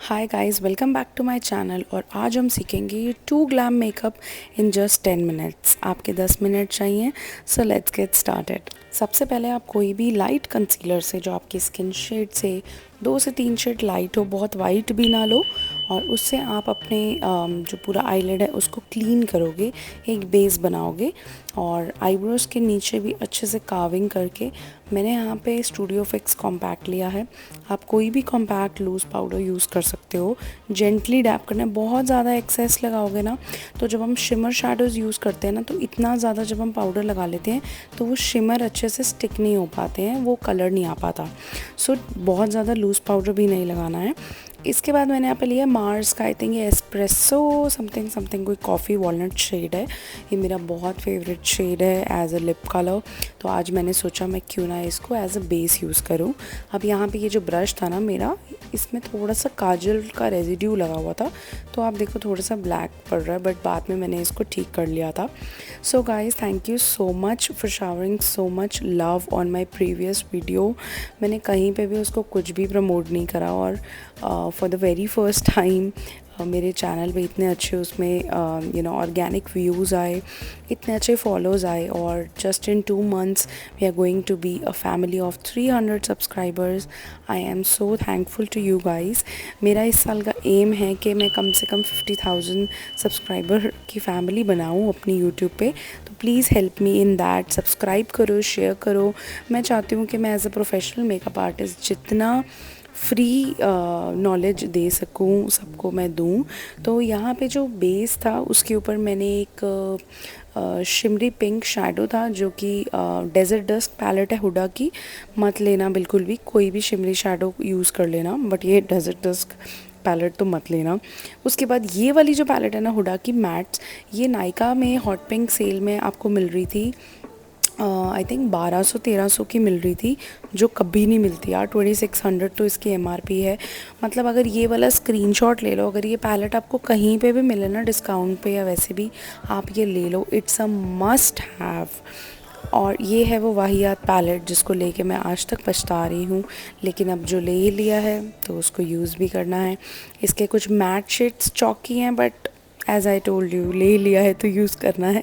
Hi guys, welcome back to my channel. और आज हम सीखेंगे ये two glam makeup in just 10 minutes. आपके 10 मिनट चाहिए, सो लेट्स गेट स्टार्टेड। सबसे पहले आप कोई भी लाइट कंसीलर से, जो आपकी स्किन शेड से 2 से 3 शेड लाइट हो, बहुत वाइट भी ना लो, और उससे आप अपने जो पूरा आईलिड है उसको क्लीन करोगे, एक बेस बनाओगे। और आईब्रोज के नीचे भी अच्छे से कार्विंग करके मैंने यहाँ पे स्टूडियो फिक्स कॉम्पैक्ट लिया है। आप कोई भी कॉम्पैक्ट लूज़ पाउडर यूज़ कर सकते हो। जेंटली डैप करना है, बहुत ज़्यादा एक्सेस लगाओगे ना तो जब हम शिमर शैडोज़ यूज़ करते हैं ना, तो इतना ज़्यादा जब हम पाउडर लगा लेते हैं तो वो शिमर अच्छे से स्टिक नहीं हो पाते हैं, वो कलर नहीं आ पाता। सो बहुत ज़्यादा लूज़ पाउडर भी नहीं लगाना है। इसके बाद मैंने यहाँ पे लिया मार्स का, आई थिंक ये एस्प्रेसो समथिंग समथिंग कोई कॉफ़ी वॉलनट शेड है। ये मेरा बहुत फेवरेट शेड है एज अ लिप कलर। तो आज मैंने सोचा मैं क्यों ना इसको एज अ बेस यूज़ करूँ। अब यहाँ पे ये जो ब्रश था ना मेरा, इसमें थोड़ा सा काजल का रेजिड्यू लगा हुआ था, तो आप देखो थोड़ा सा ब्लैक पड़ रहा है, बट बाद में मैंने इसको ठीक कर लिया था। So guys, thank you so much for showering so much love on my previous video. मैंने कहीं पे भी उसको कुछ भी प्रमोट नहीं करा, और for the very first time मेरे चैनल पे इतने अच्छे उसमें ऑर्गेनिक व्यूज़ आए, इतने अच्छे फॉलोज़ आए। और just in 2 months we are going to be a family of 300 subscribers. I am so thankful to you guys. मेरा इस साल का एम है कि मैं कम से कम 50,000 सब्सक्राइबर की फ़ैमिली बनाऊँ अपनी यूट्यूब पे। तो please help me in that. Subscribe करो, शेयर करो। मैं चाहती हूँ कि मैं as a professional makeup artist जितना फ्री नॉलेज दे सकूं सबको मैं दूं। तो यहाँ पे जो बेस था उसके ऊपर मैंने एक शिमरी पिंक शैडो था, जो कि डेजर्ट डस्क पैलेट है हुडा की। मत लेना बिल्कुल भी, कोई भी शिमरी शैडो यूज़ कर लेना, बट ये डेजर्ट डस्क पैलेट तो मत लेना। उसके बाद ये वाली जो पैलेट है ना हुडा की मैट्स, ये नायका में हॉट पिंक सेल में आपको मिल रही थी। आई थिंक 1200-1300 की मिल रही थी, जो कभी नहीं मिलती यार। 2600 तो इसकी एमआरपी है। मतलब अगर ये वाला स्क्रीनशॉट ले लो, अगर ये पैलेट आपको कहीं पे भी मिले ना डिस्काउंट पे या वैसे भी, आप ये ले लो, इट्स अ मस्ट हैव। और ये है वो वाहियात पैलेट जिसको लेके मैं आज तक पछता रही हूँ, लेकिन अब जो ले ही लिया है तो उसको यूज़ भी करना है। इसके कुछ मैट शेड्स चौकी हैं, but as I told you, ले लिया है तो यूज़ करना है।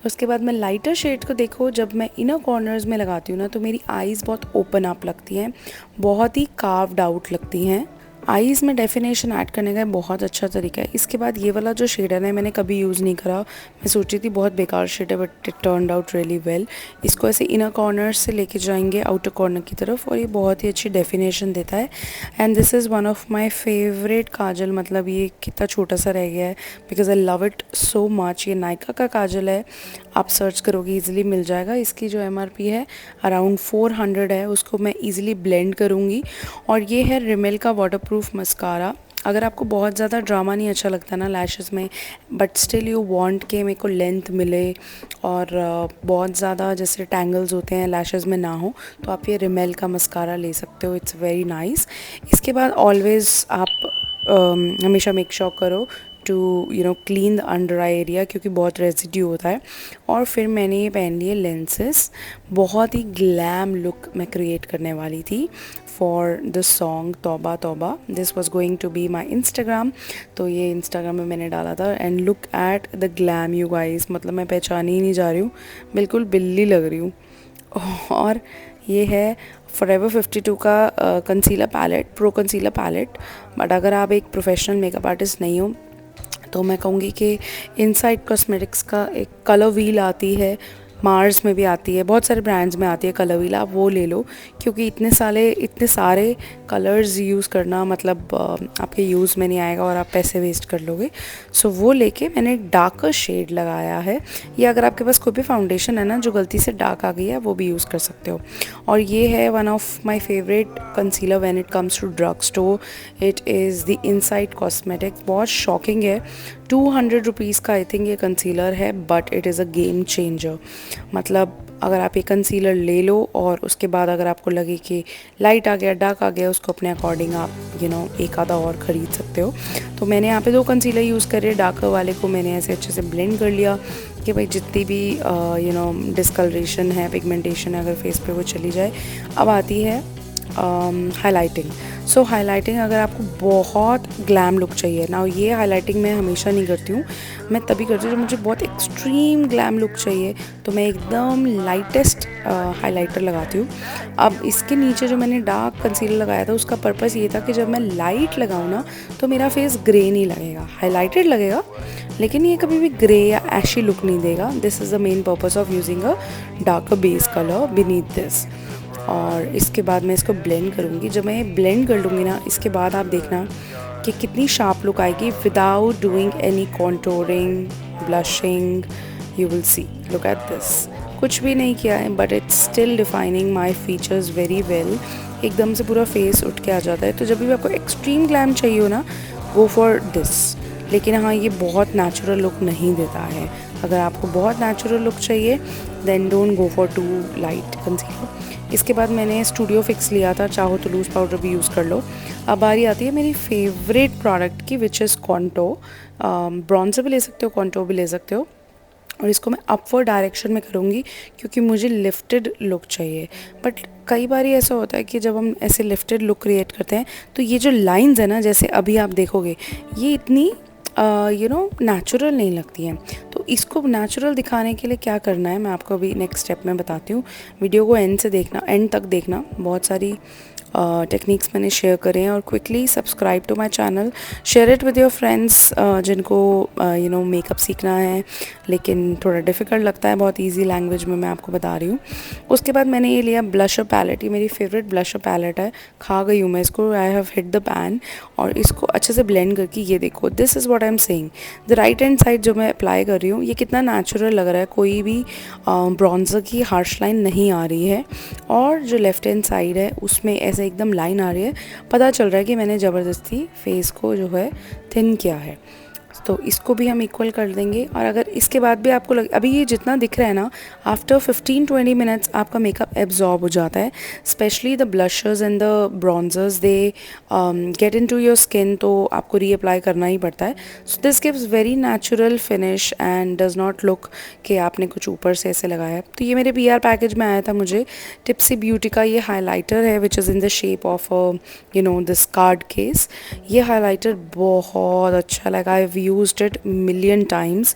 उसके बाद मैं लाइटर शेड को देखो, जब मैं इनर कॉर्नर्स में लगाती हूँ ना, तो मेरी आईज़ बहुत ओपन अप लगती हैं, बहुत ही कार्व्ड आउट लगती हैं। आईज़ में डेफिनेशन ऐड करने का बहुत अच्छा तरीका है। इसके बाद ये वाला जो शेड है ना, मैंने कभी यूज़ नहीं करा। मैं सोची थी बहुत बेकार शेड है, but it turned out really well. इसको ऐसे इनर कॉर्नर से लेके जाएंगे आउटर कॉर्नर की तरफ, और ये बहुत ही अच्छी डेफिनेशन देता है। And this is one of my favourite kajal. मतलब ये कितना छोटा सा रह गया है, because I love it so much. ये नायका का काजल है, आप सर्च करोगे ईज़िली मिल जाएगा। इसकी जो एमआरपी है अराउंड 400 है। उसको मैं ईज़िली ब्लेंड करूँगी। और ये है रिमेल का वाटरप्रूफ मस्कारा। अगर आपको बहुत ज़्यादा ड्रामा नहीं अच्छा लगता ना लैशेस में, बट स्टिल यू वांट के मेरे को लेंथ मिले और बहुत ज़्यादा जैसे टैंगल्स होते हैं लैशेस में ना हो, तो आप ये रिमेल का मस्कारा ले सकते हो। It's very nice. इसके बाद ऑलवेज़ आप हमेशा मेक श्योर करो to clean the under eye area, क्योंकि बहुत रेजिड्यू होता है। और फिर मैंने ये पहन लिए लेंसेज। बहुत ही ग्लैम लुक मैं क्रिएट करने वाली थी for the song Tauba Tauba. This was going to be my Instagram. तो ये इंस्टाग्राम में मैंने डाला था। And look at the glam you guys, मतलब मैं पहचान ही नहीं जा रही हूँ, बिल्कुल बिल्ली लग रही हूँ। और ये है फॉरएवर 52 का concealer palette, pro concealer palette. But अगर आप एक प्रोफेशनल मेकअप आर्टिस्ट नहीं हो, तो मैं कहूँगी कि इनसाइड कॉस्मेटिक्स का एक कलर व्हील आती है, मार्स में भी आती है, बहुत सारे ब्रांड्स में आती है कलर व्हील, आप वो ले लो। क्योंकि इतने सारे कलर्स यूज़ करना मतलब आपके यूज़ में नहीं आएगा, और आप पैसे वेस्ट कर लोगे। सो वो लेके मैंने डार्कर शेड लगाया है। या अगर आपके पास कोई भी फाउंडेशन है ना जो गलती से डार्क आ गई है, वो भी यूज़ कर सकते हो। और ये है one of my favourite concealer when it comes to drug store. It is the Insight Cosmetics. बहुत शॉकिंग है। 200 रुपीज़ का आई थिंक ये कंसीलर है, but it is a game changer. मतलब अगर आप ये कंसीलर ले लो और उसके बाद अगर आपको लगे कि लाइट आ गया, डार्क आ गया, उसको अपने अकॉर्डिंग आप एक आधा और ख़रीद सकते हो। तो मैंने यहाँ पे 2 कंसीलर यूज़ करे। डार्कर वाले को मैंने ऐसे अच्छे से ब्लेंड कर लिया कि भाई जितनी भी डिस्कलरेशन है, पिगमेंटेशन है, अगर फेस पे वो चली जाए। अब आती है हाइलाइटिंग। सो हाइलाइटिंग अगर आपको बहुत ग्लैम लुक चाहिए ना, ये हाइलाइटिंग मैं हमेशा नहीं करती हूँ, मैं तभी करती हूँ जब मुझे बहुत एक्सट्रीम ग्लैम लुक चाहिए, तो मैं एकदम लाइटेस्ट हाइलाइटर लगाती हूँ। अब इसके नीचे जो मैंने डार्क कंसीलर लगाया था उसका पर्पस ये था कि जब मैं लाइट लगाऊँ ना तो मेरा फेस ग्रे नहीं लगेगा, हाईलाइटेड लगेगा, लेकिन ये कभी भी ग्रे या ऐशी लुक नहीं देगा। This is the main purpose of using a darker base colour beneath this. और इसके बाद मैं इसको ब्लेंड करूँगी। जब मैं ब्लेंड कर लूँगी ना, इसके बाद आप देखना कि कितनी शार्प लुक आएगी without doing any contouring, blushing. You will see, look at this, कुछ भी नहीं किया है but it's still defining my features very well. एकदम से पूरा फेस उठ के आ जाता है। तो जब भी आपको एक्सट्रीम ग्लैम चाहिए हो ना, गो फॉर दिस। लेकिन हाँ, ये बहुत नेचुरल लुक नहीं देता है। अगर आपको बहुत नेचुरल लुक चाहिए then don't go for too light concealer. इसके बाद मैंने स्टूडियो फिक्स लिया था, चाहो तो लूज़ पाउडर भी यूज़ कर लो। अब बारी आती है मेरी फेवरेट प्रोडक्ट की, विच इज़ कॉन्टो। ब्रॉन्जर भी ले सकते हो, कॉन्टो भी ले सकते हो। और इसको मैं अपवर्ड डायरेक्शन में करूँगी क्योंकि मुझे लिफ्टेड लुक चाहिए। बट कई बार ऐसा होता है कि जब हम ऐसे लिफ्टेड लुक क्रिएट करते हैं तो ये जो लाइंस है ना, जैसे अभी आप देखोगे, ये इतनी नेचुरल नहीं लगती हैं। तो इसको नेचुरल दिखाने के लिए क्या करना है मैं आपको अभी नेक्स्ट स्टेप में बताती हूँ। वीडियो को एंड से देखना, एंड तक देखना। बहुत सारी टेक्निक्स मैंने शेयर करे हैं। और quickly subscribe to my channel, share it with your friends जिनको मेकअप सीखना है लेकिन थोड़ा डिफ़िकल्ट लगता है, बहुत इजी लैंग्वेज में मैं आपको बता रही हूँ। उसके बाद मैंने ये लिया ब्लशर पैलेट। ये मेरी फेवरेट ब्लशर पैलेट है, खा गई हूँ मैं इसको। I have hit the pan. और इसको अच्छे से ब्लेंड करके ये देखो, this is what I am saying, the right hand side जो मैं अप्लाई कर रही हूँ ये कितना नेचुरल लग रहा है, कोई भी ब्रॉन्जर की हार्श लाइन नहीं आ रही है। और जो लेफ्ट हैंड साइड है उसमें ऐसे एकदम लाइन आ रही है, पता चल रहा है कि मैंने ज़बरदस्ती फेस को जो है थिन किया है। तो इसको भी हम इक्वल कर देंगे। और अगर इसके बाद भी आपको अभी ये जितना दिख रहा है ना, आफ्टर 15-20 मिनट्स आपका मेकअप एब्जॉर्ब हो जाता है। Specially the blushers and the bronzers, they get into your skin, तो आपको रीअप्लाई करना ही पड़ता है। So this gives very natural finish and does not look कि आपने कुछ ऊपर से ऐसे लगाया है। तो ये मेरे PR पैकेज में आया था मुझे, टिप्सी ब्यूटी का ये हाइलाइटर है which is in the shape of this card case. ये हाइलाइटर बहुत अच्छा लगा, I used it million times.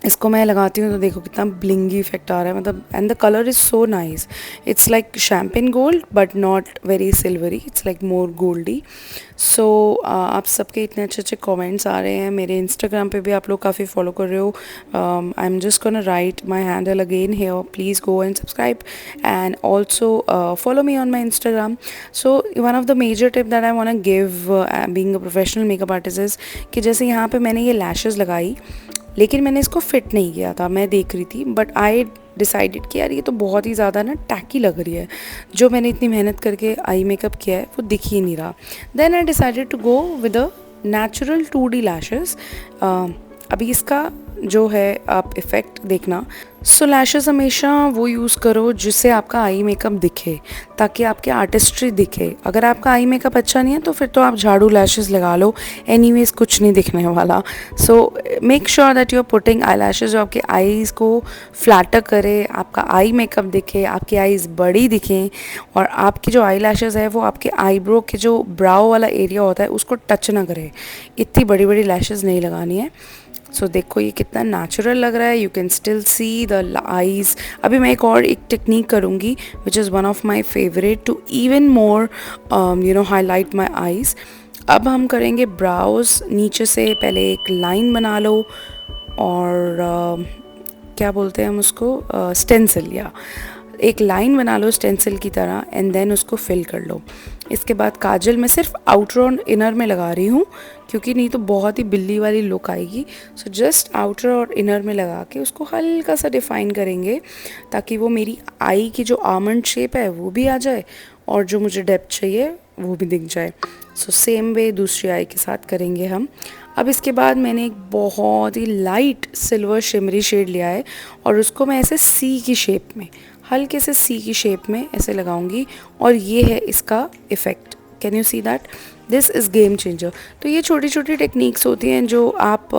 इसको मैं लगाती हूँ तो देखो कितना ब्लिंगी इफेक्ट आ रहा है, मतलब and the colour is so nice. It's like champagne gold but not very silvery, it's like more goldy. सो आप सबके इतने अच्छे अच्छे कमेंट्स आ रहे हैं। मेरे इंस्टाग्राम पे भी आप लोग काफ़ी फॉलो कर रहे हो। I am just gonna write my handle again here, please go and subscribe and also follow me on my Instagram. So one of the major tip that I want give being a professional makeup artist is कि जैसे यहाँ पे मैंने ये lashes लगाई, लेकिन मैंने इसको फिट नहीं किया था, मैं देख रही थी, बट आई डिसाइडेड कि यार ये तो बहुत ही ज़्यादा ना टैकी लग रही है, जो मैंने इतनी मेहनत करके आई मेकअप किया है वो दिख ही नहीं रहा। Then I decided to go with a natural 2D lashes. अभी इसका जो है आप इफ़ेक्ट देखना। सो लैशेज़ हमेशा वो यूज़ करो जिससे आपका आई मेकअप दिखे, ताकि आपके आर्टिस्ट्री दिखे। अगर आपका आई मेकअप अच्छा नहीं है तो फिर तो आप झाड़ू लैशेज़ लगा लो, एनीवेज कुछ नहीं दिखने वाला। So make sure that you are putting eye lashes जो आपके आईज़ को फ्लैटर करे, आपका आई मेकअप दिखे, आपकी आईज़ बड़ी दिखें, और आपकी जो आई लैशेज़ है वो आपके आईब्रो के जो ब्राउ वाला एरिया होता है उसको टच ना करे। इतनी बड़ी बड़ी लैशेज़ नहीं लगानी है। सो देखो ये कितना नेचुरल लग रहा है, you can still see the eyes. अभी मैं एक टेक्निक करूँगी which is one of my favourite to even more highlight my eyes. अब हम करेंगे ब्राउज़। नीचे से पहले एक लाइन बना लो, और क्या बोलते हैं हम उसको, स्टेंसिल, या एक लाइन बना लो स्टेंसिल की तरह, एंड देन उसको फिल कर लो। इसके बाद काजल मैं सिर्फ आउटर और इनर में लगा रही हूँ क्योंकि नहीं तो बहुत ही बिल्ली वाली लुक आएगी। सो जस्ट आउटर और इनर में लगा के उसको हल्का सा डिफाइन करेंगे, ताकि वो मेरी आई की जो आमंड शेप है वो भी आ जाए और जो मुझे डेप्थ चाहिए वो भी दिख जाए। सो सेम वे दूसरी आई के साथ करेंगे हम। अब इसके बाद मैंने एक बहुत ही लाइट सिल्वर शिमरी शेड लिया है और उसको मैं ऐसे सी की शेप में, हल्के से सी की शेप में ऐसे लगाऊंगी, और ये है इसका effect. Can you see that? This is game changer. तो ये छोटी छोटी टेक्निक्स होती हैं जो आप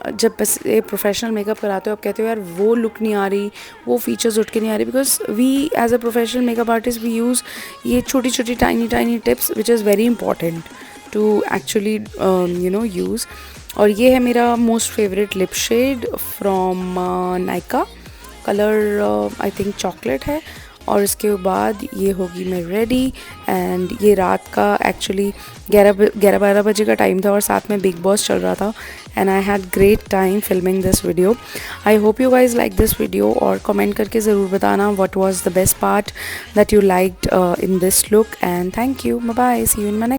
जब बस ये प्रोफेशनल मेकअप कराते हो आप कहते हो यार वो लुक नहीं आ रही, वो फीचर्स उठ के नहीं आ रही, because we as a professional makeup artist we use ये छोटी छोटी tiny tips which is very important to actually use. और ये है मेरा most favourite lip shade from Nykaa, colour I think chocolate है। और इसके बाद ये होगी मैं रेडी। एंड ये रात का एक्चुअली 11-12 बजे का टाइम था और साथ में बिग बॉस चल रहा था and I had great time filming this video. I hope you guys like this video और कमेंट करके ज़रूर बताना what was the best part that you liked in this look. And thank you, bye bye, see you in my next